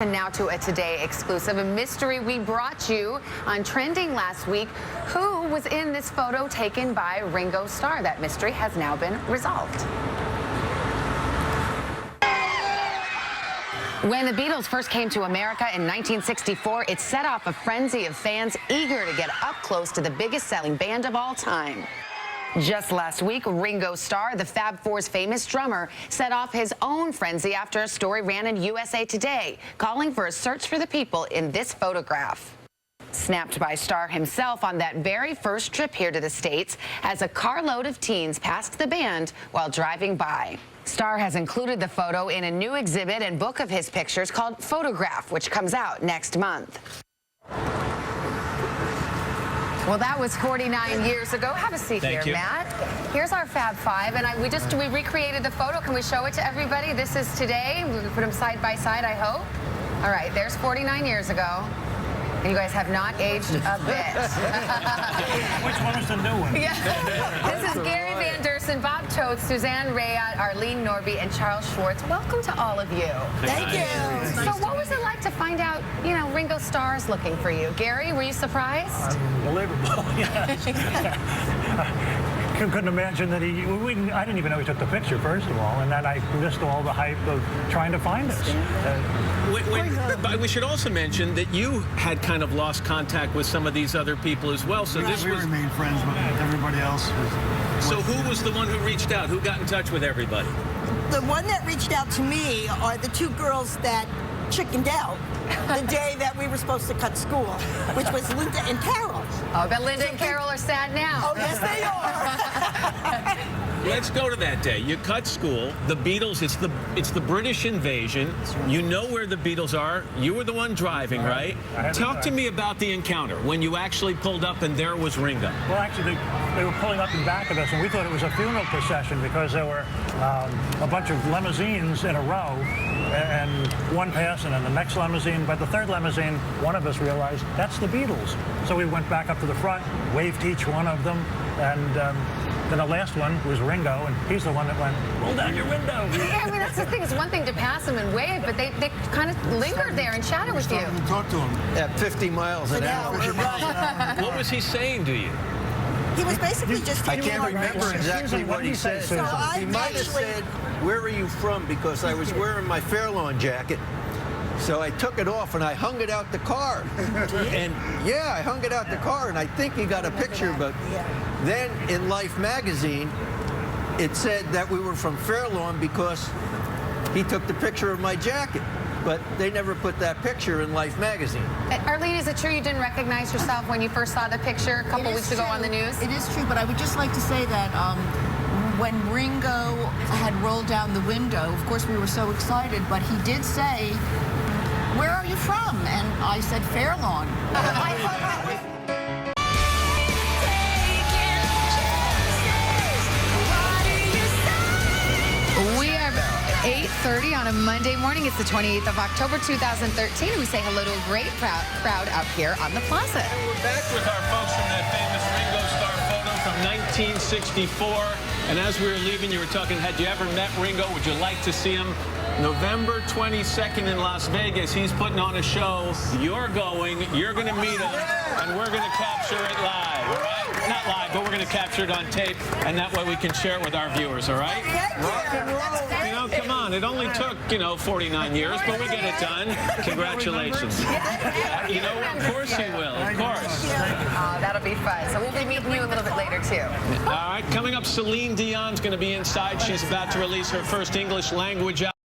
And now to a Today exclusive, a mystery we brought you on Trending last week. Who was in this photo taken by Ringo Starr? That mystery has now been resolved. When the Beatles first came to America in 1964, it set off a frenzy of fans eager to get up close to the biggest selling band of all time. Just last week, Ringo Starr, the Fab Four's famous drummer, set off his own frenzy after a story ran in USA Today, calling for a search for the people in this photograph. Snapped by Starr himself on that very first trip here to the States as a carload of teens passed the band while driving by. Starr has included the photo in a new exhibit and book of his pictures called Photograph, which comes out next month. Well, that was 49 years ago. Have a seat here, Matt. Here's our Fab Five, and we recreated the photo. Can we show it to everybody? This is today. We put them side by side, I hope. All right, there's 49 years ago. And you guys have not aged a bit. Which one is the new one? Yeah. This is Gary Van Dersen, Bob Toth, Suzanne Rayat, Arlene Norby, and Charles Schwartz. Welcome to all of you. Thank you. So what was it like to find out, Ringo Starr's looking for you? Gary, were you surprised? Unbelievable, I couldn't imagine that I didn't even know he took the picture, first of all, and then I missed all the hype of trying to find us. But we should also mention that you had kind of lost contact with some of these other people as well. So we remained friends with everybody else. So who was the one who reached out? Who got in touch with everybody? The one that reached out to me are the two girls that chickened out the day that we were supposed to cut school, which was Linda and Carol. Oh, but Linda and Carol are sad now. Oh, yes, they are. Let's go to that day. You cut school. The Beatles, it's the British invasion. You know where the Beatles are. You were the one driving, right? Talk to me about the encounter, when you actually pulled up and there was Ringo. Well, actually, they were pulling up in back of us, and we thought it was a funeral procession because there were a bunch of limousines in a row, and one passing, and the next limousine. By the third limousine, one of us realized that's the Beatles. So we went back up to the front, waved to each one of them, and then the last one was Ringo, and he's the one that went, roll down your window. Yeah, that's the thing. It's one thing to pass them and wave, but they kind of lingered there and chatted with you. We talked to him at 50 miles an hour. What was he saying to you? He was basically just I can't remember exactly what he said. So He might have said, where are you from? Because I was wearing my Fairlawn jacket. So I took it off and I hung it out the car. And yeah, I hung it out the car, and I think he got a picture, but then in Life magazine, it said that we were from Fairlawn because he took the picture of my jacket. But they never put that picture in Life magazine. Arlene, is it true you didn't recognize yourself when you first saw the picture a couple weeks ago on the news? It is true, but I would just like to say that when Ringo had rolled down the window, of course we were so excited, but he did say, "Where are you from?" And I said, "Fairlawn." We are 8:30 on a Monday morning. It's the 28th of October, 2013. And we say hello to a great crowd out here on the plaza. And we're back with our folks from that famous Ringo Starr photo from 1964. And as we were leaving, you were talking, had you ever met Ringo? Would you like to see him? November 22nd in Las Vegas. He's putting on a show. You're going. You're going to meet him. And we're going to capture it live, all right? Not live, but we're going to capture it on tape. And that way we can share it with our viewers, all right? Rock and roll. You know, come on. It only took, 49 years, but we get it done. Congratulations. Of course you will. Of course. Oh, that'll be fun. So we'll be meeting you a little bit later, too. All right. Coming up, Celine Dion's going to be inside. She's about to release her first English language album.